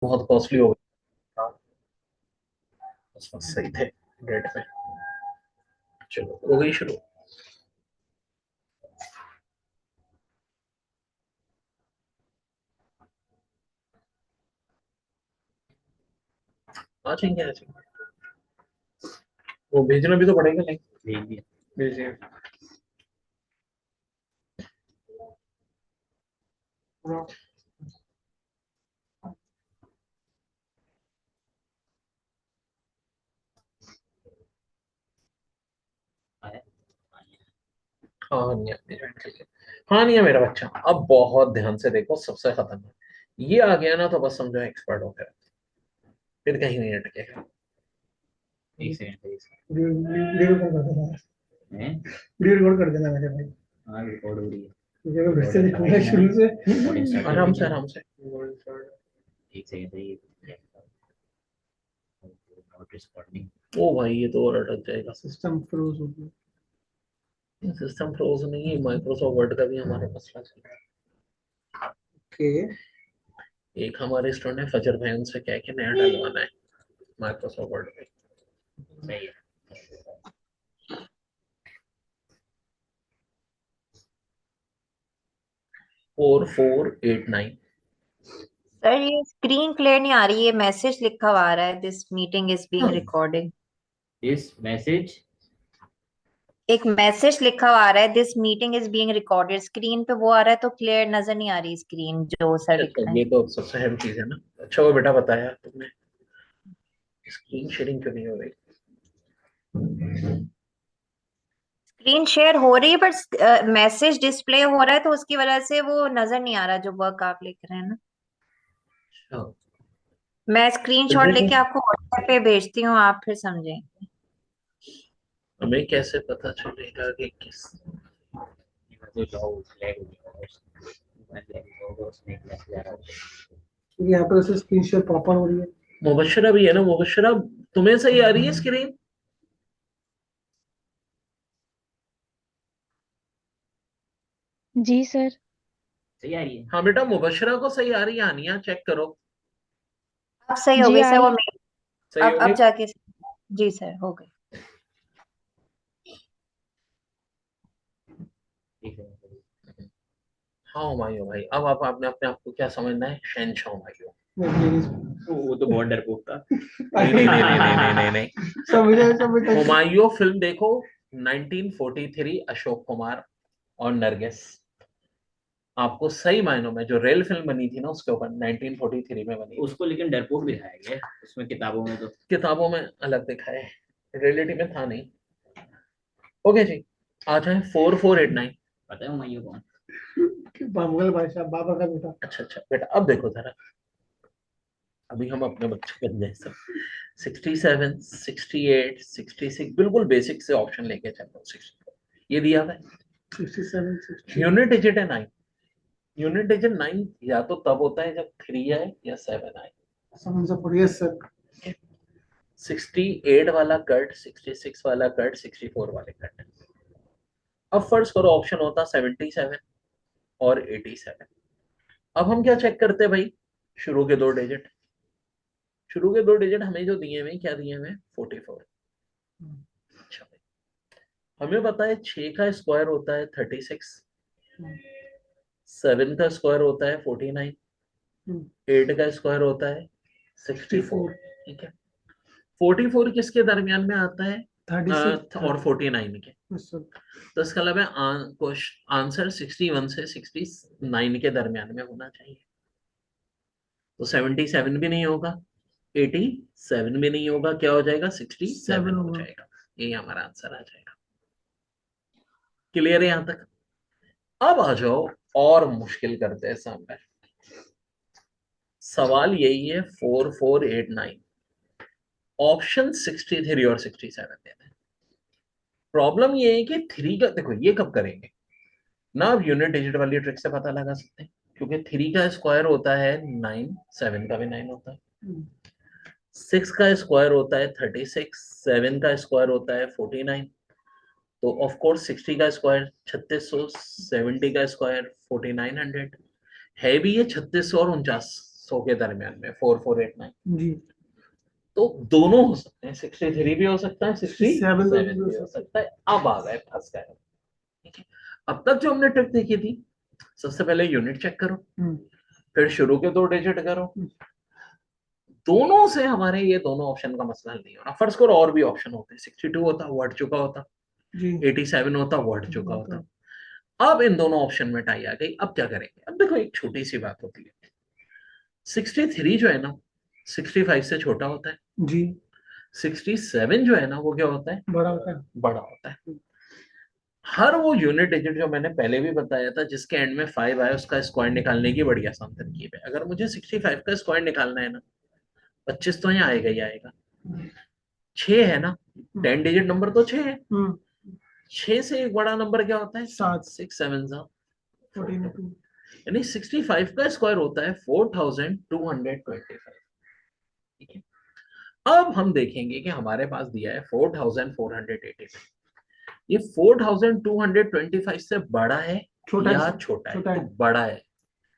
बहुत कॉस्टली हो गया। बस बस सही थे रेट में। चलो हो गई शुरू। आ जाएंगे आ जाएंगे। वो भेजना भी तो पड़ेगा नहीं। भेज दिया। भेजिए। हाँ नहीं ज्वाइन कर लिया। हाँ नहीं मेरा बच्चा अब बहुत ध्यान से देखो सबसे खतरनाक ये आ गया ना तो बस समझो एक्सपर्ट हो गया। फिर कहीं नहीं अटकेगा। एक सेकंड एक सेकंड। वीडियो कॉल कर देना। हैं वीडियो रिकॉर्ड कर देना मेरे भाई। हाँ रिकॉर्ड हो रही है। मुझे तो फिर से दिखाऊंगा शुरू से आराम से आराम से। एक सेकंड ये नॉट रिस्पॉन्डिंग। ओ भाई ये तो और अटक जाएगा। सिस्टम फ्रोज हो गया। सिस्टम फ्रोज नहीं है माइक्रोसॉफ्ट वर्ड का भी हमारे मसला चल रहा है। ओके एक हमारे स्टूडेंट है फजर भाई उनसे कह के नया डलवाना है माइक्रोसॉफ्ट वर्ड पे। सही है। 4489। सर ये स्क्रीन क्लियर नहीं आ रही है, मैसेज लिखा हुआ आ रहा है, this meeting is being recording. This message. एक मैसेज लिखा हुआ आ रहा है, this meeting is being recorded, screen पे वो आ रहा है तो क्लियर नजर नहीं आ रही स्क्रीन जो सर लिख अच्छा रहे हैं। ये तो सबसे अहम चीज है ना। अच्छा वो बेटा बताया तुमने स्क्रीन शेयरिंग क्यों नहीं हो रही। स्क्रीन शेयर हो रही है पर मैसेज डिस्प्ले हो रहा है तो उसकी वजह से वो नजर नहीं आ रहा जो वर्क आप लिख रहे हैं ना। अच्छा मैं स्क्रीनशॉट फिर लेके आपको व्हाट्सएप पे भेजती हूँ, आप फिर समझेंगे। हमें कैसे पता चलेगा कि किस तो जाओ फ्लैग होगा उसमें एक मैसेज आ रहा है यहाँ पर से स्क्रीन शेयर प्रॉपर हो रही है। मुबशरा भी है ना मुबशरा तुम्हें सही आ रही है स्क्रीन। जी सर। सही आ रही है हाँ बेटा मुबशरा को सही आ रही है आनिया चेक करो। अब सही हो जी गई आ सर वो रही। मेल। सही हो अब गई। जाके जी सर हो गई। ठीक है। हाँ हुमायूं भाई अब आप आपने अपने आप को क्या समझना है शहनशाह हुमायूं। वो तो बहुत डरपोक था। नहीं नहीं नहीं नहीं नहीं नहीं नहीं हुमायूं फिल्म देखो 1943 अशोक कुमार और नरगिस। आपको सही मायनों में जो रेल फिल्म बनी थी ना उसके ऊपर 1943 में बनी उसको लेकिन डरपोक दिखाया गया उसमें किताबों में तो किताबों में अलग दिखाया है रियलिटी में था नहीं। ओके जी आ जाए 4489। पता है हुमायूं कौन। मुगल बादशाह बाबर का बेटा। अच्छा अच्छा बेटा अब देखो जरा अभी हम अपने बच्चे बन जाए सब 67 68 66 बिल्कुल बेसिक से ऑप्शन लेके चल रहा हूँ 64 ये दिया है 67 यूनिट डिजिट है 9। यूनिट डिजिट 9 या तो तब होता है जब 3 आए या 7 आए। समझ पड़िए सर 68 वाला कट 66 वाला कट 64 वाले कट। अब फर्स्ट करो ऑप्शन होता 77 और 87। अब हम क्या चेक करते हैं भाई शुरू के दो डिजिट। शुरू के दो डिजिट हमें जो दिए हुए क्या दिए हुए 44। अच्छा हमें पता है 6 का स्क्वायर होता है 36। 7 का स्क्वायर होता है 49। 8 का स्क्वायर होता है 64। ठीक है 44 किसके दरमियान में आता है 36 और 49 के। तो इसका मतलब है आंसर 61 से 69 के दरमियान में होना चाहिए। तो 77 भी नहीं होगा 87 भी नहीं होगा क्या हो जाएगा 67 हो जाएगा। यही हमारा आंसर आ जाएगा। क्लियर है यहां तक। अब आ जाओ और मुश्किल करते हैं सामने। सवाल यही है 4489 ऑप्शन 63 और 67 देते हैं। प्रॉब्लम ये है कि 3 का देखो ये कब करेंगे ना अब यूनिट डिजिट वाली ट्रिक से पता लगा सकते हैं क्योंकि 3 का स्क्वायर होता है 9 7 का भी 9 होता है 6 का स्क्वायर होता है 36 7 का स्क्वायर होता है 49। तो ऑफ कोर्स 60 का स्क्वायर 3600 70 का स्क्वायर 4900 है भी ये 3600 और 49 100 के दरमियान में 4489 जी। तो दोनों हो सकते हैं, 63 भी हो सकता है, 67 भी भी हो सकता है। अब आ गए फंस गए, ठीक है। अब तक जो हमने ट्रिक देखी थी, सबसे पहले यूनिट चेक करो, फिर शुरू के 2 डिजिट करो, दोनों से हमारे ये दोनों ऑप्शन का मसला हल नहीं होना। फर्स्ट करो और भी ऑप्शन होते हैं, 62 होता वो हट चुका होता, 87 होता वो हट चुका होता। अब इन दोनों ऑप्शन में टाई आ गई, अब क्या करेंगे? अब देखो एक छोटी सी बात होती है, 63 जो है ना 65 से छोटा होता है जी। 67 जो है ना वो क्या होता है? बड़ा होता है। बड़ा होता है। हर वो यूनिट डिजिट जो मैंने पहले भी बताया था जिसके एंड में 5 आए उसका स्क्वायर निकालने की बड़ी आसान तरकीब है। अगर मुझे 65 का स्क्वायर निकालना है ना, 25 तो यहाँ आएगा ही आएगा, 6 है ना, 10 डिजिट नंबर तो 6 है, 6 से एक बड़ा नंबर क्या होता है? 7। 6 7 42, यानी 65 का स्क्वायर होता है 4225, ठीक है। अब हम देखेंगे कि हमारे पास दिया है 4485, ये 4225 से बड़ा है छोटा या है, छोटा है? छोटा है। तो बड़ा है।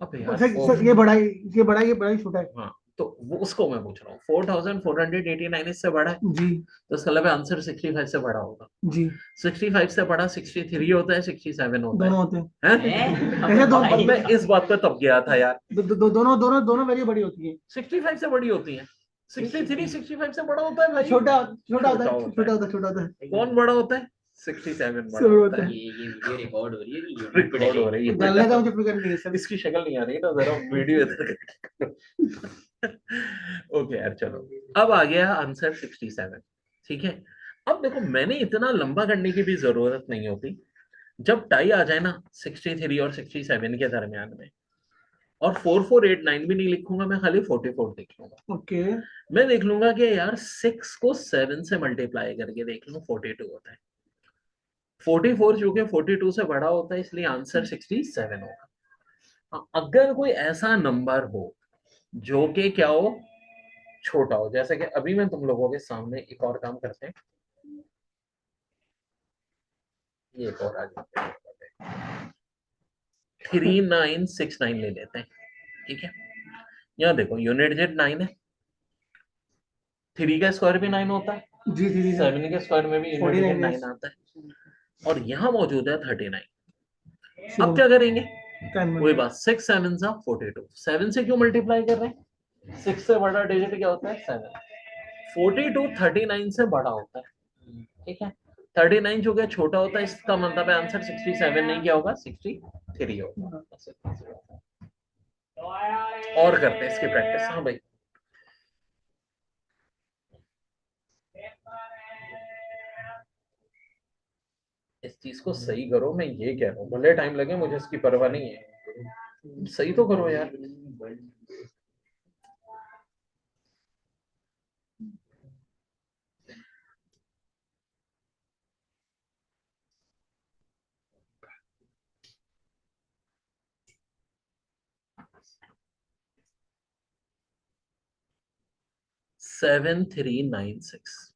अब यार सर ये बड़ा है, ये बड़ा है, ये बड़ा ही छोटा है। हाँ, तो वो उसको मैं पूछ रहा हूँ, 4489 इससे बड़ा है जी, तो इसका मतलब आंसर 65 से बड़ा होगा। जी। 65 से बड़ा 63 होता है, 67 होता दोनों होते है, हैं। ऐसे दो, अब मैं इस बात पे तब गया था यार, दोनों वैल्यू बड़ी होती है। 65 से बड़ी होती है, 63 65 से बड़ा होता है भाई। छोटा होता है, छोटा होता है। कौन बड़ा होता है? 67 बड़ा होता है। ये वीडियो रिकॉर्ड हो रही है, रिकॉर्ड हो रही है, डालने का मुझे फिक्र नहीं है सर। इसकी शक्ल नहीं आ रही ना, जरा वीडियो इधर ओके यार चलो, अब आ गया आंसर 67, ठीक है। अब देखो मैंने इतना लंबा करने की भी जरूरत नहीं होती, जब टाई आ जाए ना 63 और 67 के दरमियान में, और 4489 भी नहीं लिखूंगा मैं, खाली 44 देख लूंगा। ओके। मैं देख लूंगा कि यार 6 को 7 से मल्टीप्लाई करके देख लूं 42 होता है, 44 जो कि 42 से बड़ा होता है, इसलिए आंसर 67 होगा। अगर कोई ऐसा नंबर हो जो कि क्या हो, छोटा हो, जैसे कि अभी मैं तुम लोगों के सामने एक और काम करते हैं, ये एक और आ जाता है, 3969 ले लेते हैं, ठीक है। यहाँ देखो यूनिट डिजिट 9 है, 3 का स्क्वायर भी 9 होता है, जी जी 7 के स्क्वायर में भी यूनिट डिजिट 9 आता है, और यहाँ मौजूद है 39। अब क्या करेंगे? वही बात, 6 7 सा 42, 7 से क्यों मल्टीप्लाई कर रहे हैं? 6 से बड़ा डिजिट क्या होता है? 7। 42 39 से बड़ा होता है, ठीक है। 39 जो कि छोटा होता है, इसका मतलब है आंसर 67 नहीं, क्या होगा? 63 होगा। और करते हैं इसकी प्रैक्टिस। हाँ भाई, इस चीज को सही करो, मैं ये कह रहा हूँ, भले टाइम लगे मुझे इसकी परवाह नहीं है, सही तो करो यार। सेवन 396,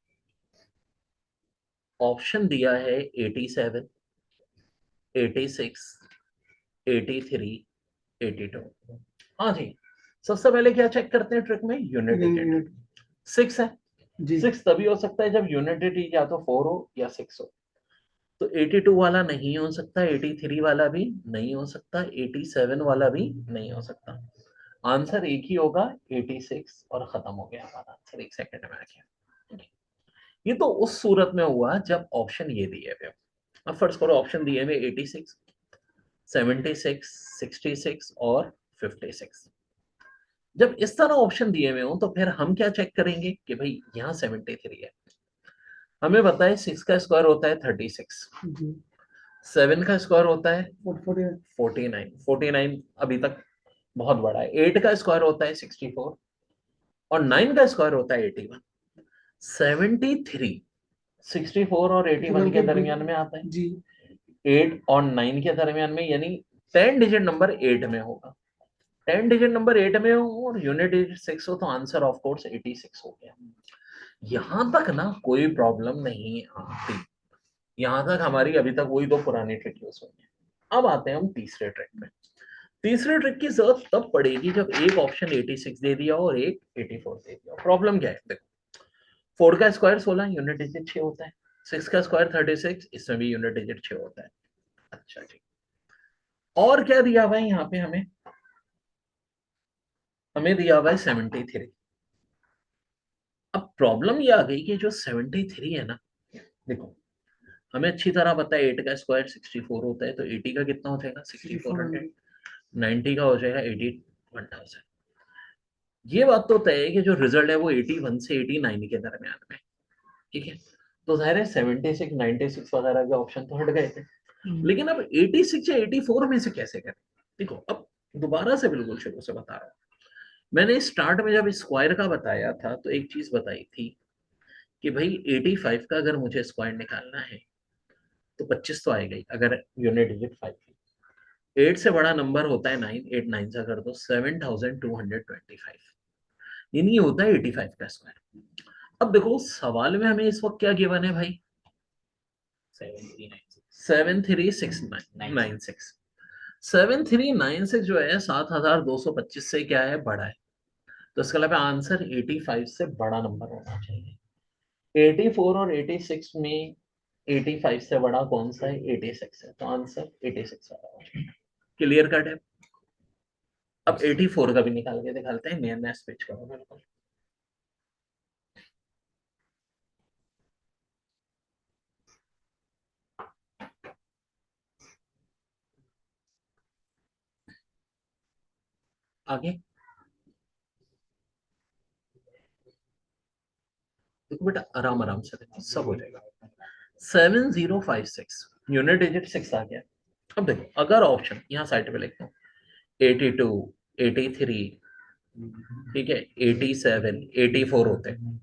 ऑप्शन दिया है 87, 86, 83, 82। हाँ जी, सबसे पहले क्या चेक करते हैं ट्रिक में? Unit digit. 6 है, 6 तभी हो सकता है जब यूनिट डिजिट या तो 4 हो या 6 हो। तो 82 वाला नहीं हो सकता, 83 वाला भी नहीं हो सकता, 87 वाला भी नहीं हो सकता। आंसर एक ही होगा, 86, और खत्म हो गया हमारा आंसर, एक सेकंड में आ गया। ये तो उस सूरत में हुआ जब ऑप्शन ये दिए हुए। अब फर्स्ट करो ऑप्शन दिए हुए 86, 76, 66 और 56। जब इस तरह ऑप्शन दिए हुए हो तो फिर हम क्या चेक करेंगे कि भाई यहाँ 73 है, हमें पता है 6 का स्क्वायर होता है 36, 7 का स्क्वायर होता है 49, 49 अभी तक बहुत बड़ा है, 8 का स्क्वायर होता है 64, और 9 का स्क्वायर होता है 81। 73 64 और 81 के दरमियान में आता है जी, 8 और 9 के दरमियान में, यानी 10 डिजिट नंबर 8 में होगा। 10 डिजिट नंबर 8 में हो और यूनिट डिजिट 6 हो तो आंसर ऑफ कोर्स 86 हो गया। यहां तक ना कोई प्रॉब्लम नहीं आती, यहां तक हमारी अभी तक वही दो पुरानी ट्रिक यूज हुई है। अब आते हैं हम तीसरे ट्रिक पे। तीसरे ट्रिक की जरूरत तब पड़ेगी जब एक ऑप्शन 86 दे दिया और एक 84 दे दिया। प्रॉब्लम क्या है, देखो 4 का स्क्वायर 16, यूनिट डिजिट 6 होता है। 6 का स्क्वायर 36, इसमें भी यूनिट डिजिट 6 होता है। अच्छा ठीक, और क्या दिया हुआ है यहाँ पे हमें? हमें दिया हुआ है 73। अब प्रॉब्लम ये आ गई कि जो 73 है ना, देखो हमें अच्छी तरह पता है 8 का स्क्वायर 64 होता है, तो 80 का कितना हो जाएगा? 6400। 90 का हो जाएगा 81,000। ये बात तो तय है कि जो रिजल्ट है वो 81 से 89 के दरमियान में, ठीक है। तो जाहिर है 76 96 वगैरह के ऑप्शन तो हट गए थे, लेकिन अब 86 या 84 में से कैसे करें? देखो अब दोबारा से बिल्कुल शुरू से बता रहा हूँ। मैंने स्टार्ट में जब स्क्वायर का बताया था तो एक चीज बताई थी कि भाई 85 का अगर मुझे स्क्वायर निकालना है तो 25 तो आएगा ही अगर यूनिट डिजिट 5 है। 8 से बड़ा नंबर होता है 9, 8 9 से कर दो 7225, यानी ये होता है 85 का स्क्वायर। अब देखो सवाल में हमें इस वक्त क्या गिवन है भाई? 736996। 7396 जो है 7225 से क्या है? बड़ा है। तो इसका मतलब आंसर 85 से बड़ा नंबर होना चाहिए। 84 और 86 में 85 से बड़ा कौन सा है? 86 है, तो आंसर 86 वाला हो जाएगा। क्लियर कट है। अब 84 का भी निकाल के दिखाते हैं, नया नया स्विच करो बिल्कुल। आगे देखो बेटा, आराम आराम से देखो, सब हो जाएगा। 7056 यूनिट डिजिट 6 आ गया। अब देखो अगर ऑप्शन यहाँ साइड पे लिखता हूँ 82 83, ठीक है, 87 84 होते हैं,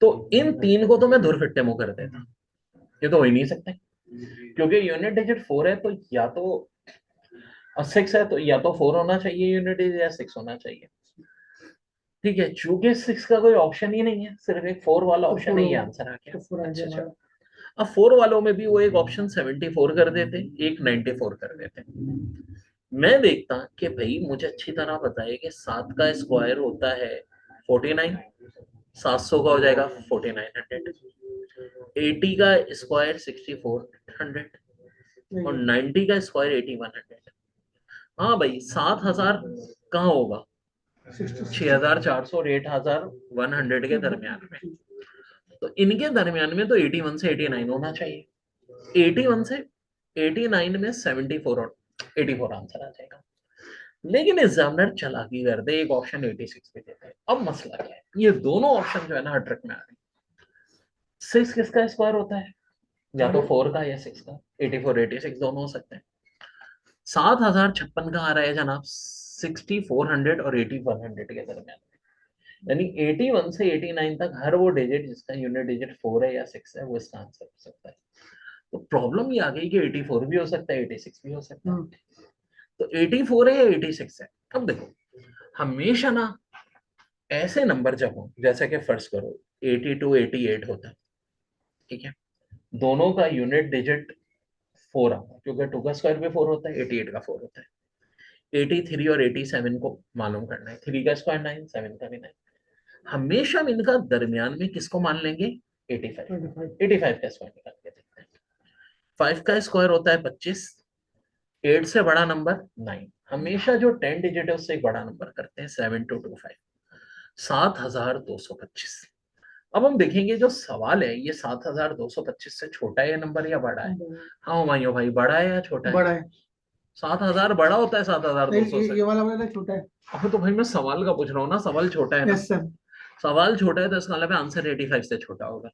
तो इन तीन को तो मैं धुर फिट्टे मुंह कर देता। ये तो हो ही नहीं सकते, क्योंकि यूनिट डिजिट 4 है तो या तो 6 है तो या तो 4 होना चाहिए यूनिट डिजिट, या 6 होना चाहिए। ठीक है, चूंकि 6 का कोई ऑप्शन ही नहीं है, सिर्फ एक 4 वाला ऑप्शन है, ये आंसर आ गया। अच्छा, अब 4 वालों में भी वो एक ऑप्शन 74 कर देते, एक 94 कर देते। मैं देखता कि भाई मुझे अच्छी तरह पता है कि 7 का स्क्वायर होता है 49, 700 का हो जाएगा 4900, 80 का स्क्वायर 6400 और 90 का स्क्वायर 8100। हाँ भाई 7000 कहाँ होगा? 6400 और 8100 के दरमियान में, तो इनके दरमियान में तो 81 से 89 होना चाहिए। 81 से 89 में 74 और 84 आंसर आ जाएगा। लेकिन एग्जामिनर चालाकी कर दे, एक ऑप्शन 86 पे देते हैं। अब मसला क्या है, ये दोनों ऑप्शन जो है ना ट्रिक में आ रहे हैं। 6 किसका स्क्वायर होता है? या तो 4 का या 6 का। 84 86 दोनों हो सकते हैं। 7056 का आ रहा है जनाब 6400 और 8100 के दरमियान, यानी 81 से 89 तक हर वो डिजिट जिसका यूनिट डिजिट 4 है या 6 है वो इसका आंसर हो सकता है। तो प्रॉब्लम ये आ गई कि 84 भी हो सकता है 86 भी हो सकता है। तो 84 है या 86 है? अब देखो हमेशा ना ऐसे नंबर जब हो, जैसे कि फर्ज करो 82 88 होता है, ठीक है, दोनों का यूनिट डिजिट 4 आता है, क्योंकि 2 का स्क्वायर भी 4 होता है, 88 का 4 होता है। 83 और 87 को मालूम करना है, 3 का स्क्वायर 9, 7 का भी 9। हमेशा हम इनका दरमियान में किसको मान लेंगे? 85। 85 का स्क्वायर निकाल के देखते हैं। 5 का स्क्वायर होता है 25, 8 से बड़ा नंबर 9, हमेशा जो 10 डिजिट है उससे एक बड़ा नंबर करते हैं 7225, 7225। अब हम देखेंगे जो सवाल है ये 7225 से छोटा है नंबर या बड़ा है? हाँ हुमायूं भाई, बड़ा है या छोटा है? बड़ा है। 7000 बड़ा होता है 7200 से। ये वाला वाला छोटा है। अब तो भाई मैं सवाल का पूछ रहा हूँ ना, सवाल छोटा है ना। Yes sir. सवाल छोटा है तो इसका मतलब आंसर 85 से छोटा होगा।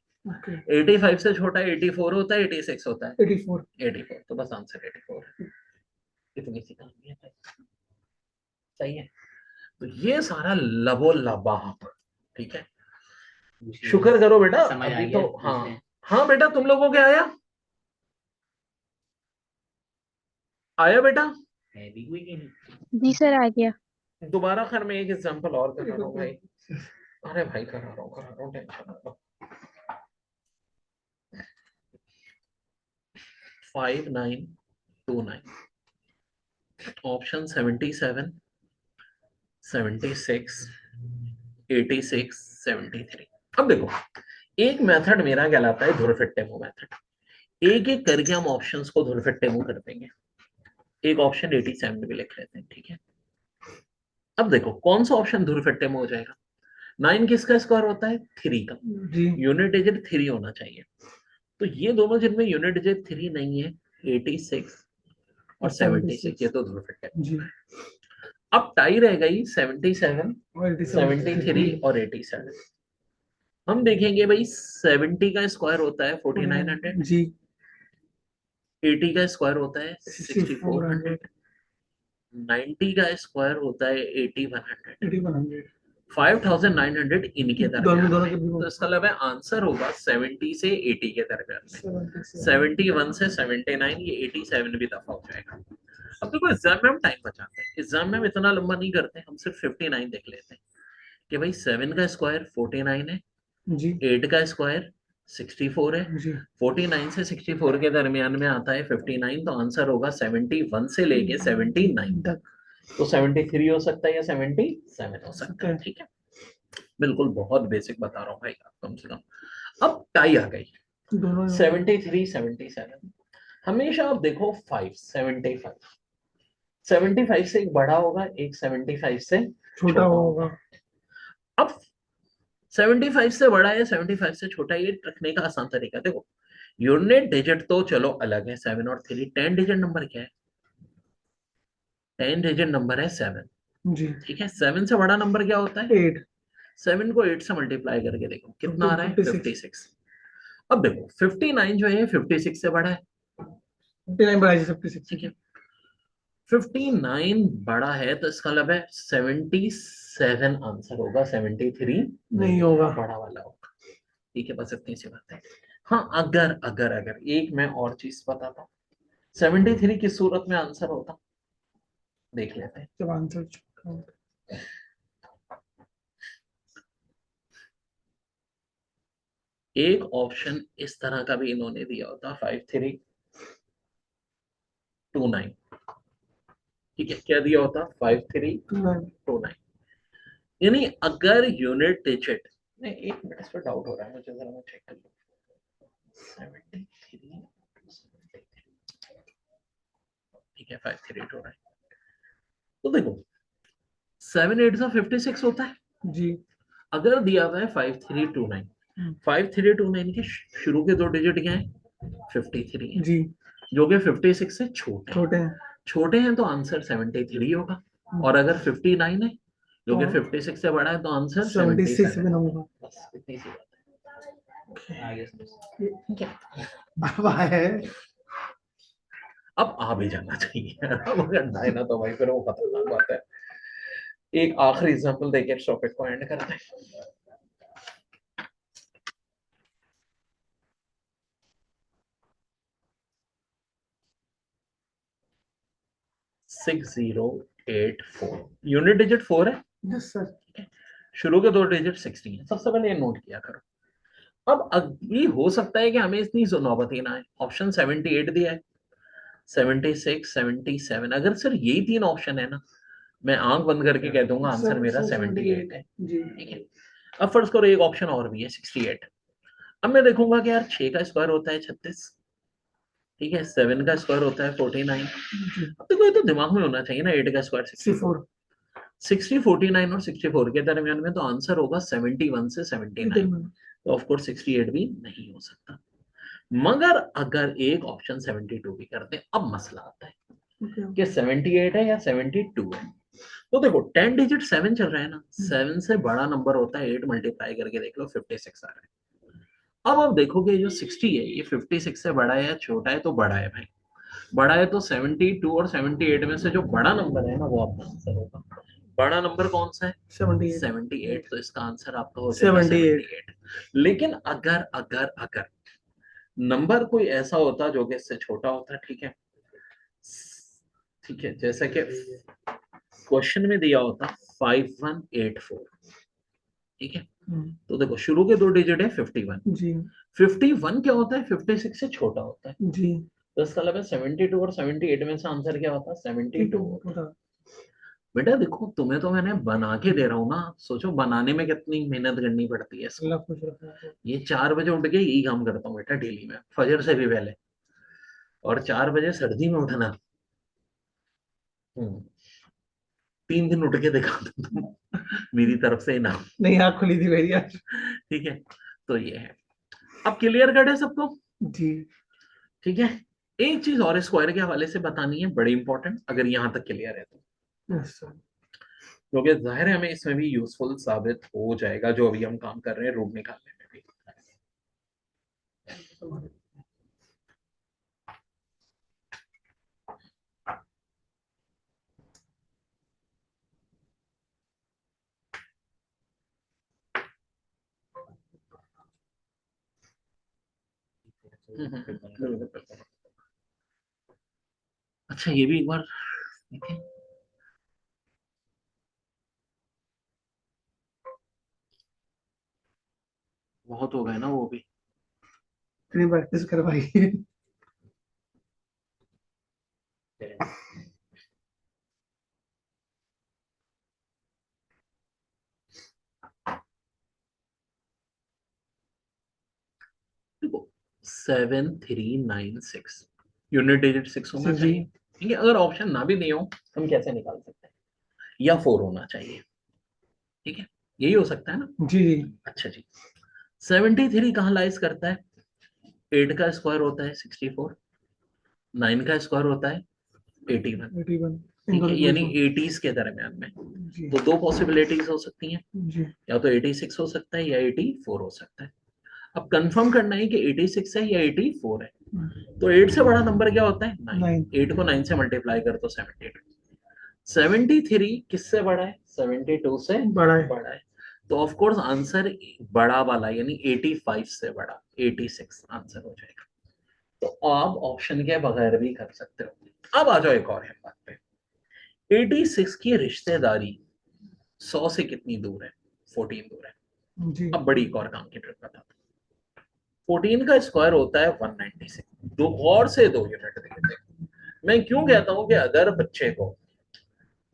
85 से छोटा 84 होता है, 86 होता है। 84, तो बस आंसर 84 है। इतनी सी कहानी है भाई, सही है। तो ये सारा लबो लबाब, ठीक है। शुक्र करो बेटा अभी तो, हाँ हाँ बेटा तुम लोगों को क्या आया? आया बेटा? जी सर आ गया। दोबारा खैर मैं एक एग्जांपल और करा रहा हूँ भाई। अरे भाई करा रहा हूँ टेंशन ना लो। 5929, ऑप्शन 77, 76, 86, 73। अब देखो, एक मेथड मेरा कहलाता है धुरफिट्टे मुंह मेथड। एक एक करके हम ऑप्शंस को धुरफिट्टे मुंह कर देंगे। एक ऑप्शन 87 भी लिख लेते हैं, ठीक है। अब देखो कौन सा ऑप्शन धुरफिट्टे मुंह हो जाएगा। 9 किसका स्क्वायर होता है? 3 का। जी यूनिट डिजिट 3 होना चाहिए। तो ये दोनों जिनमें यूनिट डिजिट 3 नहीं है, 86 और 76, ये तो धुरफिट्टे जी अब टाई रह गई 77, और 73 और 87। हम देखेंगे भाई 70 का स्क्वायर होता है 4900, जी 80 का स्क्वायर होता है 6400, 90 का स्क्वायर होता है 8100, 8100 5900 इनके दोनों दरमियान में। के तो इसका मतलब है आंसर होगा 70 से 80 के दरमियान में। 71 से 79, ये 87 भी दफा हो जाएगा। अब देखो एग्जाम में हम टाइम बचाते हैं, एग्जाम में हम इतना लंबा नहीं करते, हम सिर्फ 59 देख लेते हैं कि भाई 7 का स्क्वायर 49 है, जी 8 का स्क्वायर 64 है, जी 49 से 64 के दरमियान में आता है 59, तो आंसर होगा 71 से लेके 79 तक। तो 73 हो सकता है या 77 हो सकता है, ठीक है। बिल्कुल बहुत बेसिक बता रहा हूँ भाई आप, कम से कम। अब टाई आ गई दोनों 73, 77। हमेशा आप देखो 5, 75 से एक बड़ा होगा, एक 75 से छोटा होगा। अब 75 से बड़ा है, 75 से छोटा, ये रखने का आसान तरीका देखो, यूनिट डिजिट तो चलो अलग है 7 और 3, 10 डिजिट नंबर क्या है? 10 डिजिट नंबर है 7, जी ठीक है। 7 से बड़ा नंबर क्या होता है? 8 7 को 8 से मल्टीप्लाई करके देखो कितना आ रहा है? 56। 56। अब देखो 59 जो है 56 से बड़ा है, 59 बढ़ा 56, ठीक है। 59 बड़ा है तो इसका मतलब है 77 आंसर होगा, 73 नहीं होगा। बड़ा वाला होगा, ठीक है। बस इतनी सी बात है। हाँ, अगर अगर अगर एक मैं और चीज बताता हूँ, 73 किस सूरत में आंसर होता, देख लेते हैं। जब आंसर एक ऑप्शन इस तरह का भी इन्होंने दिया होता 5329, ठीक है। क्या दिया होता? 5329। यानी अगर यूनिट डिजिट, नहीं एक मिनट, इस पर डाउट हो रहा है मुझे, जरा मैं चेक कर लूं। 73, ठीक है, 5329। तो देखो 7 8 सा 56 होता है जी अगर दिया हुआ है 5329। 5329 के शुरू के 2 डिजिट क्या है? 53 है, जी जो कि 56 से छोटे छोटे हैं। छोटे हैं, तो आंसर 73 होगा। और अगर 59 है जो कि 56 से बड़ा है, तो आंसर 76 77 होगा। बस इतनी सी बात है। आगे ठीक है। अब है अब आ भी जाना चाहिए। अब अगर ना है ना तो भाई फिर वो खतरनाक बात है। एक आखिरी एग्जांपल देके इस टॉपिक को एंड करते हैं। सिक्स 084 यूनिट डिजिट 4 है, यस सर। शुरू के 2 डिजिट 60 है। सबसे पहले ये नोट किया करो। अब ये हो सकता है कि हमें इतनी नौबत ही ना आए। ऑप्शन 78 दिया है, 76, 77। अगर सर यही 3 ऑप्शन है ना, मैं आंख बंद करके कह दूंगा आंसर मेरा 78 है, जी ठीक है। अब फर्ज करो एक ऑप्शन और भी है 68। अब मैं देखूंगा कि यार 6 का स्क्वायर होता है 36, ठीक है। 7 का स्क्वायर होता है 49। अब देखो ये तो दिमाग में होना चाहिए ना, 8 का स्क्वायर 64, 60, 49 और 64 के दरमियान में, तो आंसर होगा 71 से 79। तो ऑफ कोर्स 68 भी नहीं हो सकता। मगर अगर एक ऑप्शन 72 भी करते हैं, अब मसला आता है कि 78 है या 72 है। तो देखो 10 डिजिट 7 चल रहा है ना, 7 से बड़ा नंबर होता है 8 मल्टीप्लाई करके देख लो 56 आ रहा है। अब आप देखोगे जो 60 है ये 56 से बड़ा है या छोटा है? तो बड़ा है भाई, बड़ा है तो 72 और 78 में से जो बड़ा नंबर है ना वो आपका आंसर होगा। बड़ा नंबर कौन सा है? 78। तो इसका आंसर आपका हो जाएगा 78। लेकिन अगर अगर अगर नंबर कोई ऐसा होता जो कि इससे छोटा होता, ठीक है, ठीक है, जैसा कि क्वेश्चन में दिया होता 5184, ठीक है। तो देखो शुरू के 2 डिजिट है 51 जी 51 क्या होता है? 56 से छोटा होता है जी तो इसका मतलब 72 और 78 में से आंसर क्या होता है? 72 होता। बेटा देखो तुम्हें तो मैंने बना के दे रहा हूँ ना, सोचो बनाने में कितनी मेहनत करनी पड़ती है इसको। अल्लाह खुश रखे। ये 4 बजे उठ के यही काम करता हूँ बेटा डेली में, फजर से भी पहले, और 4 बजे सर्दी में उठना। 3 दिन उठ के दिखा दो तुम मेरी तरफ से इनाम। नहीं आँख खुली थी मेरी आज। ठीक है, तो ये है। अब क्लियर कट है सबको? जी ठीक है, एक चीज और स्क्वायर के हवाले से बतानी है, बड़ी इंपॉर्टेंट, अगर यहां तक क्लियर है तो, यस सर। क्योंकि जाहिर है हमें इसमें भी यूजफुल साबित हो जाएगा जो अभी हम काम कर रहे हैं रूट निकालने में भी। अच्छा ये भी एक बार देखें। बहुत हो गए ना वो भी। इतनी प्रैक्टिस करवाइए। देखो 7396 यूनिट डिजिट 6 होना जी। चाहिए। ठीक है, अगर ऑप्शन ना भी दिए हो हम कैसे निकाल सकते हैं? या 4 होना चाहिए। ठीक है, यही हो सकता है ना। जी जी। अच्छा जी, 73 कहाँ लाइज करता है? 8 का स्क्वायर होता है 64, 9 का स्क्वायर होता है 81। 81 ठीक है, यानी 80s के दरमियान में। जी तो दो पॉसिबिलिटीज हो सकती हैं, जी। या तो 86 हो सकता है या 84 हो सकता है। अब कंफर्म करना है कि 86 है या 84 है। तो 8 से बड़ा नंबर क्या होता है? 9। 8 को 9 से मल्टीप्लाई कर तो 72। 73 किससे बड़ा है? 72 से बड़ा है। बड़ा है। तो ऑफ कोर्स आंसर बड़ा वाला यानी 85 से बड़ा 86 आंसर हो जाएगा। तो आप ऑप्शन के बगैर भी कर सकते हो। अब आ जाओ एक और है बात पे। 86 की रिश्तेदारी 100 से कितनी दूर है? 14 दूर है। जी अब बड़ी एक और काम की ट्रिक बताता हूँ। 14 का स्क्वायर होता है 196। दो और से 2 यूनिट देते हैं। मैं क्यों कहता हूँ कि अगर बच्चे को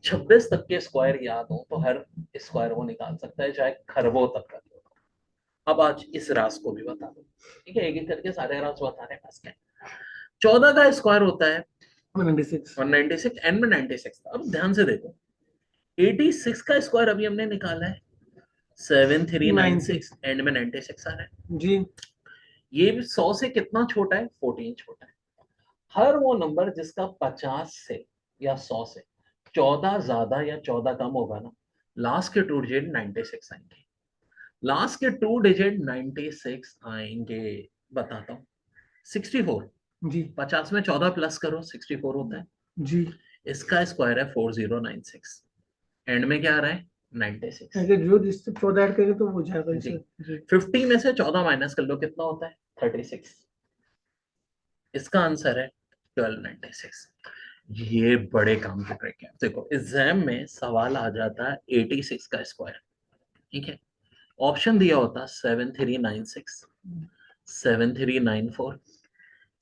26 तक के स्क्वायर याद हो तो हर स्क्वायर वो निकाल सकता है, चाहे खरबों तक का। अब आज इस रास को भी बता दो। ठीक है, एक एक करके सारे रास बता रहे हैं। क्या 14 का स्क्वायर होता है 196, एन में 96 था। अब ध्यान से देखो 86 का स्क्वायर अभी हमने निकाला है 7396, एंड में 96 आ रहा है जी। ये भी 100 से कितना छोटा है? 14 छोटा है। हर वो नंबर जिसका 50 से या 100 से 14 ज्यादा या 14 कम होगा ना, लास्ट के 2 डिजिट 96 आएंगे। लास्ट के 2 डिजिट 96 आएंगे। बताता हूँ 64। जी 50 में 14 प्लस करो 64 होता है। जी। इसका स्क्वायर है 4096, एंड में क्या आ रहा है? 96। ऐसे जो जिससे 14 ऐड करेंगे तो वो जाएगा जी। इससे। जी 50 में से 14 माइनस कर लो, कितना होता है? 36। इसका आंसर है 1296। ये बड़े काम की ट्रिक है। देखो एग्जाम में सवाल आ जाता है 86 का स्क्वायर। ठीक है, ऑप्शन दिया होता 7396, 7394,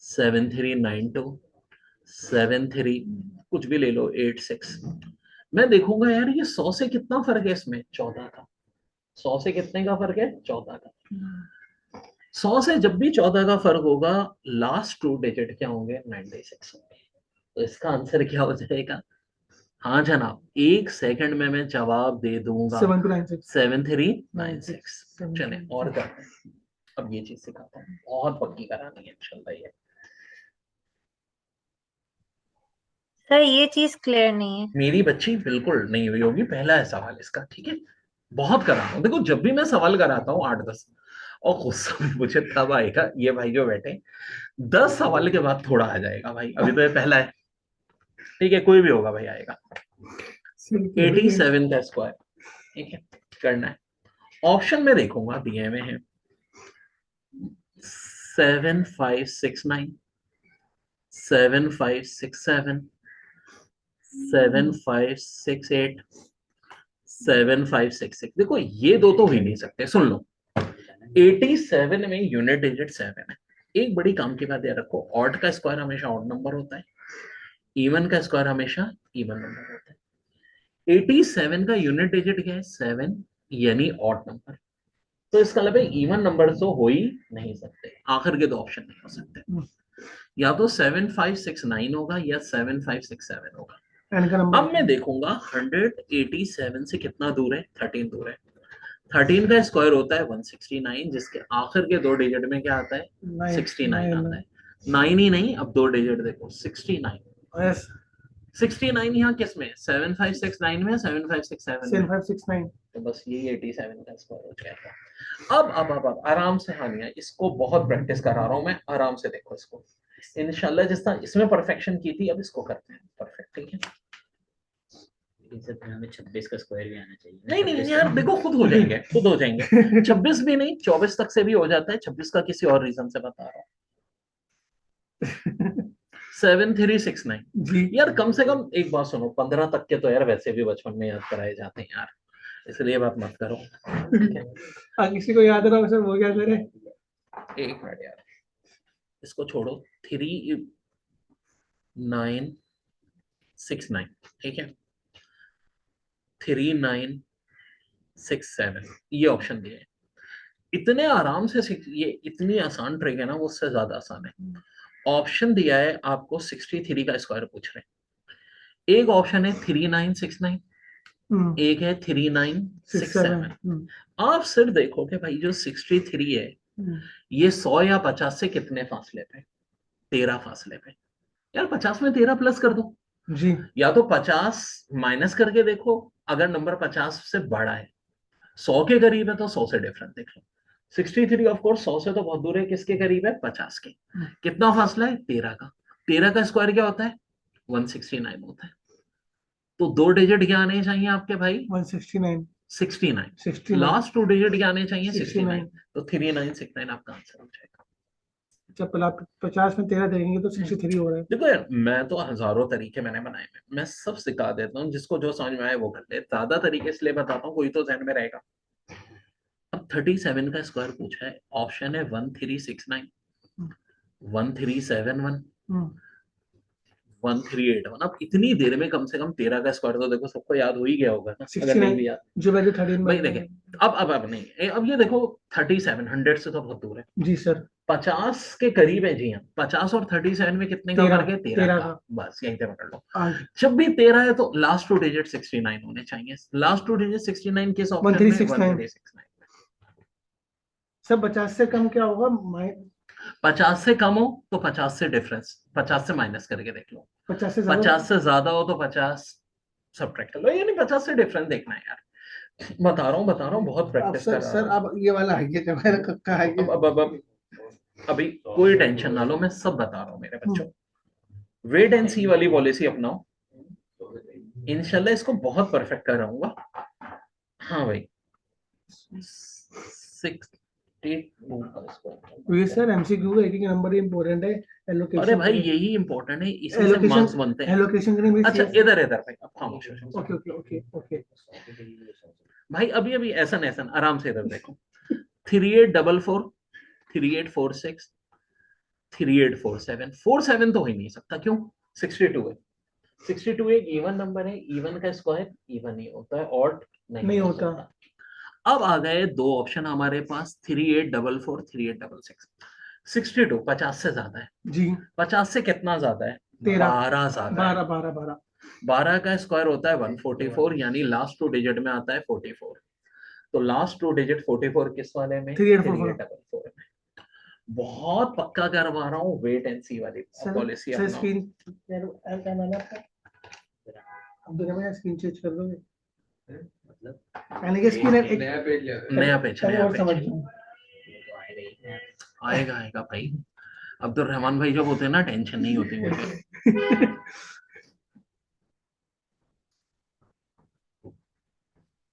7392, 73 कुछ भी ले लो 86। मैं देखूंगा यार ये 100 से कितना फर्क है इसमें? 14 का। 100 से कितने का फर्क है? 14 का। 100 से जब भी 14 का फर्क होगा लास्ट 2 डिजिट क्या होंगे? 96 होंगे। तो इसका आंसर क्या हो जाएगा? हाँ जनाब, 1 सेकंड में मैं जवाब दे दूंगा। 7396। चले और करते हैं। अब ये चीज सिखाता हूँ, बहुत पक्की करानी है इंशाल्लाह। ये सर ये चीज क्लियर नहीं है। मेरी बच्ची बिल्कुल नहीं हुई होगी, पहला है सवाल इसका। ठीक है, बहुत कराता हूँ। देखो जब भी मैं सवाल कराता हूँ 8-10, और गुस्सा भी मुझे तब आएगा, ये भाई जो बैठे 10 सवाल के बाद थोड़ा आ जाएगा भाई, अभी तो ये पहला है। ठीक है, कोई भी होगा भाई आएगा। 87 का स्क्वायर। ठीक है, करना है। ऑप्शन में देखूंगा दिए हुए हैं 7569, 7567, 7568, 7566। देखो ये दो तो हो ही नहीं सकते। सुन लो 87 में यूनिट डिजिट 7 है, एक बड़ी काम की बात याद रखो, ऑड का स्क्वायर हमेशा ऑड नंबर होता है, इवन का स्क्वायर हमेशा इवन नंबर होता है। 87 का यूनिट डिजिट क्या है? 7, यानी ऑड नंबर। तो इसका मतलब है इवन नंबर तो हो ही नहीं सकते, आखिर के दो ऑप्शन नहीं हो सकते, या तो 7569 होगा या 7567 होगा। एन का नंबर अब मैं देखूंगा 187 से कितना दूर है, 13 दूर है। 13 का स्क्वायर होता है 169, जिसके आखिर के दो डिजिट में क्या आता है? 69 आता है। 9 ही नहीं, अब दो डिजिट देखो, 69। यस 69 यहाँ किस में? 7569 में, 7567 में। 7569 तो बस यही 87 का स्क्वायर हो जाएगा। अब आराम से, हाँ नहीं, इसको बहुत प्रैक्टिस करा रहा हूँ मैं, आराम से देखो इसको। इंशाल्लाह जिस तरह इसमें परफेक्शन की थी, अब इसको करते हैं परफेक्ट, ठीक है? हमें 26 का स्क्वायर भी आना चाहिए। नहीं नहीं यार देखो, खुद हो जाएंगे, खुद हो जाएंगे। 26 भी नहीं, 24 तक से भी हो जाता है। 26 का किसी और रीजन से बता रहा हूँ। 7369 जी यार, कम से कम एक बात सुनो, 15 तक के तो यार वैसे भी बचपन में याद कराए जाते हैं यार, इसलिए बात मत करो। किसी को याद रहा सर, वो क्या करे? एक मिनट यार, इसको छोड़ो। 3969, ठीक है? 3967 ये ऑप्शन दिए हैं। इतने आराम से ये इतनी आसान ट्रिक है ना, वो उससे ज्यादा आसान है। ऑप्शन दिया है आपको 63 का स्क्वायर पूछ रहे हैं। एक ऑप्शन है 3969, एक है 3967। आप सिर्फ देखो कि भाई जो 63 है ये 100 या 50 से कितने फासले पे? 13 फासले पे। यार 50 में 13 प्लस कर दो जी, या तो 50 माइनस करके देखो, अगर नंबर 50 से बड़ा है, 100 के करीब है तो 100 से डिफरेंट देख लो। 63 ऑफ कोर्स 100 से तो बहुत दूर है, किसके करीब है? 50 के। कितना फासला है? 13 का। 13 का स्क्वायर क्या होता है? 169 होता है। तो दो डिजिट क्या आने चाहिए आपके भाई? 169 69। लास्ट टू डिजिट क्या आने चाहिए? 69। 69। तो 3969 आपका आंसर हो जाएगा। जब पहले आप 50 में 13 देंगे तो 63 हो रहा है। देखो यार, मैं तो हजारों तरीके मैंने बनाए हैं, मैं सब सिखा देता हूँ, जिसको जो समझ में आए वो कर ले। ज्यादा तरीके इसलिए बताता हूँ, कोई तो जहन में रहेगा। अब 37 का स्क्वायर पूछा है, ऑप्शन है 1369, 1371, 1381। अब इतनी देर में कम से कम 13 का स्क्वायर तो देखो सबको याद हो ही गया होगा ना, अगर नहीं भी याद। जो वैल्यू 13 भाई देखें, अब नहीं, अब ये देखो 37 100 से तो बहुत दूर है। जी सर, 50 के करीब है जी हाँ। 50 और 37 में कितने का फर्क है? 13 का। बस यहीं पे पकड़ लो। जब भी 13 है तो लास्ट टू डिजिट 69 होने चाहिए। लास्ट टू डिजिट 69 किस ऑप्शन में? 1369। सब 50 से कम क्या होगा? 50 से कम हो तो 50 से डिफरेंस, 50 से माइनस करके देख लो। 50 से 50 से ज्यादा हो तो 50 सब्ट्रैक्ट कर लो, यानी 50 से डिफरेंस देखना है यार। बता रहा हूँ, बहुत प्रैक्टिस कर रहा हूँ सर। अब ये वाला है, जो मेरा कक्का है। अब अभी कोई टेंशन ना लो, मैं सब बता रहा हूँ मेरे बच्चों। वेट एंड सी वाली पॉलिसी अपनाओ, इंशाल्लाह इसको बहुत परफेक्ट कर रहूंगा। हाँ भाई, 62 सर एमसीक्यू का एक एक नंबर इंपॉर्टेंट है। एलोकेशन, अरे भाई यही इंपॉर्टेंट है, इसी से मार्क्स बनते हैं। एलोकेशन के लिए अच्छा इधर भाई, अब खामोश हो जाओ। ओके ओके ओके ओके भाई अभी ऐसा आराम से इधर देखो। 3844, 3846, 3847। 47 तो हो ही नहीं सकता, क्यों? 62 है। 62 एक इवन नंबर है, इवन का स्क्वायर इवन ही होता है, ऑड नहीं होता। अब आ गए दो ऑप्शन हमारे पास, 3844, 3866। 62 50 से ज्यादा है जी। 50 से कितना ज्यादा है? 12 ज्यादा है। 12 का स्क्वायर होता है 144, यानी लास्ट टू डिजिट में आता है 44। तो लास्ट टू डिजिट 44 किस वाले में? 3844 में। बहुत पक्का करवा रहा हूँ, वेट एंड सी वाली पॉलिसी अपनाओ। स्क्रीन स्क्रीन चेंज कर दोगे? मतलब यानी कि स्क्रीन एक नया पेज और समझ आएगा भाई। अब्दुल रहमान भाई जब होते हैं ना, टेंशन नहीं होती मुझे।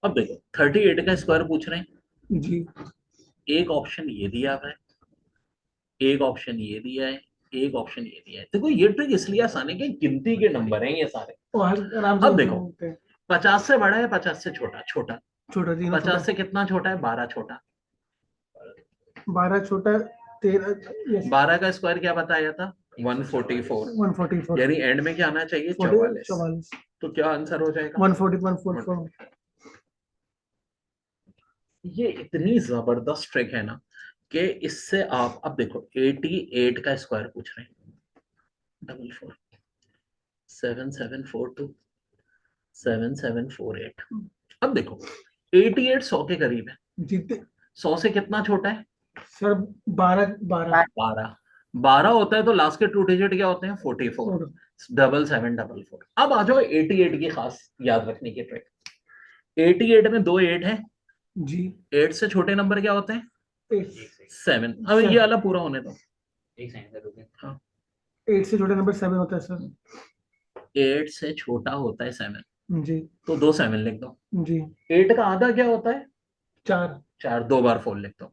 अब देखो 38 का स्क्वायर पूछ रहे हैं जी। एक ऑप्शन ये दिया हुआ है, एक ऑप्शन ये दिया है, एक ऑप्शन ये दिया है। देखो ये ट्रिक इसलिए आसान है कि गिनती के नंबर हैं ये सारे। अब देखो 50 से बड़ा है, 50 से छोटा, छोटा जी। 50 से कितना छोटा है? 12 छोटा। 12 छोटा 13 12 का स्क्वायर क्या बताया था? 144। 144 यानी एंड में क्या आना चाहिए? 44। 44 तो क्या आंसर हो जाएगा? 140 144 ये इतनी जबरदस्त ट्रिक है ना कि इससे आप अब देखो 88 का स्क्वायर पूछ रहे हैं, 44 7742 7748। अब देखो 88 100 के करीब है, जीते 100 से कितना छोटा है? सर 12 12 12 होता है तो लास्ट के 2 डिजिट क्या होते हैं? 44 7744। अब आ जाओ 88 की खास याद रखने की ट्रिक। 88 में 2 8 है जी 8 से छोटे नंबर क्या होते हैं? 7। अब ये 7 वाला पूरा होने दो। एक सेकंड रुकिए। हाँ 8 से छोटा नंबर 7 होता है सर 8 से छोटा होता है 7, जी तो 2 7 लिख दो। जी 8 का आधा क्या होता है? 4 2 बार 4 लिख दो।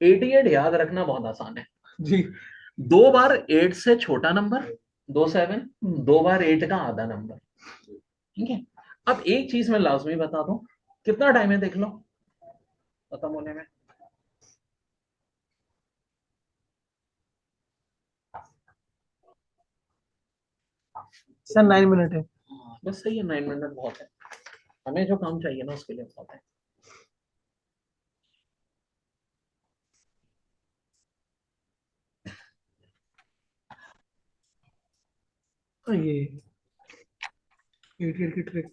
88 याद रखना बहुत आसान है। जी 2 बार 8 से छोटा नंबर 2 7, 2 बार 8 का आधा नंबर। ठीक है। अब एक चीज मैं लाजमी बता दूं, कितना टाइम है देख लो खत्म होने में? सर 9 मिनट है बस सही है, 9 मिनट बहुत है। हमें जो काम चाहिए ना उसके लिए बहुत है। ये 88 की ट्रिक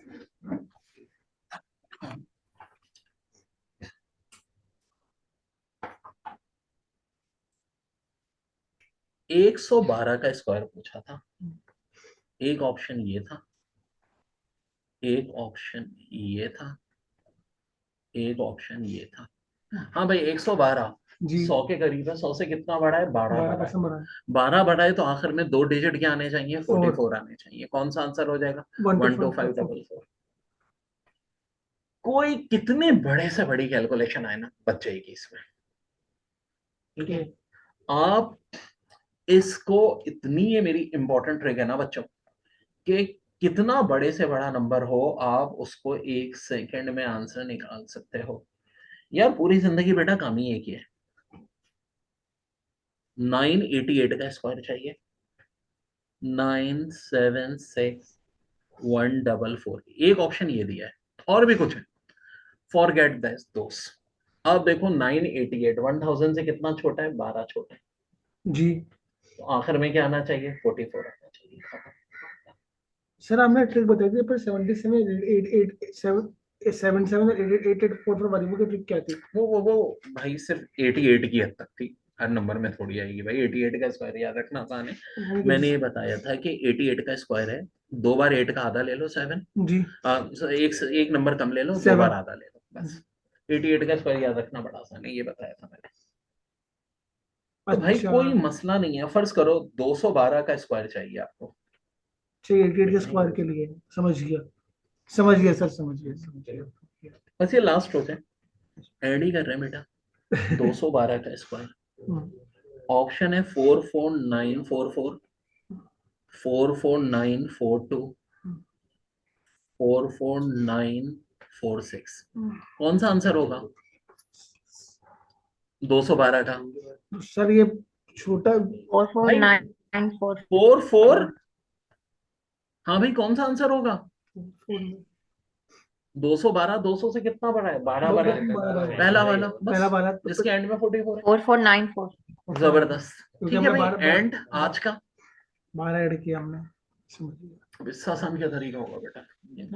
112 का स्क्वायर पूछा था। एक ऑप्शन ये था, एक ऑप्शन ये था, एक ऑप्शन ये था। हाँ भाई 112 जी 100 के करीब है। 100 से कितना बड़ा है? 12 बड़ा है। 12% बढ़ा 12 बड़ा है तो आखिर में 2 डिजिट क्या आने चाहिए? 44 आने चाहिए। कौन सा आंसर हो जाएगा? 12544। कोई कितने बड़े से बड़ी कैलकुलेशन आए ना बच्चे की इसमें, ठीक है। आप इसको इतनी, ये मेरी इंपॉर्टेंट ट्रिक है ना बच्चों, कि कितना बड़े से बड़ा नंबर हो आप उसको 1 सेकंड में आंसर निकाल सकते हो। यार पूरी जिंदगी बेटा काम ही एक ही है। 988 का स्क्वायर चाहिए, 976144। एक ऑप्शन ये दिया है, और भी कुछ है, फॉरगेट दिस दोस्त। अब देखो 988 1000 से कितना छोटा है? 12 छोटा है। जी तो आखिर में क्या आना चाहिए? 44 आना चाहिए। सर आपने ट्रिक बताई थी पर 77 77 और 8844 वाली वो ट्रिक क्या थी वो भाई सिर्फ 88 की हद तक थी, हर नंबर में थोड़ी आएगी भाई। 88 का स्क्वायर याद रखना आसान है। मैंने ये बताया था कि 88 का स्क्वायर है, 2 बार 8 का आधा ले लो 7, जी एक नंबर कम ले लो, 2 बार आधा ले लो, बस। 88 का स्क्वायर याद रखना बड़ा आसान है, ये बताया था मैंने। तो भाई कोई मसला नहीं है। फर्ज करो 212 का स्क्वायर चाहिए आपको। 88 के स्क्वायर के लिए समझ गया सर समझ गया बस ये लास्ट होते हैं, ऐड ही कर रहे हैं बेटा। 212 का स्क्वायर ऑप्शन है 44944, 44942, 44946। कौन सा आंसर होगा 212 का? सर ये छोटा 4494 4 हाँ भाई कौन सा आंसर होगा? 212 200 से कितना बड़ा है? 12 बड़ा है। पहला वाला पहला वाला जिसके एंड में 44 है। 4494 जबरदस्त। क्योंकि ठीक है हमने भाई, एंड आज का 12 ऐड किया हमने समझ लिया अब इससे आसान क्या तरीका होगा बेटा?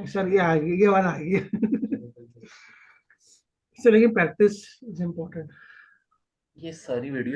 सर ये आ गया ये वाला आ गया सर लेकिन प्रैक्टिस इज इम्पोर्टेंट ये सारी वीडियो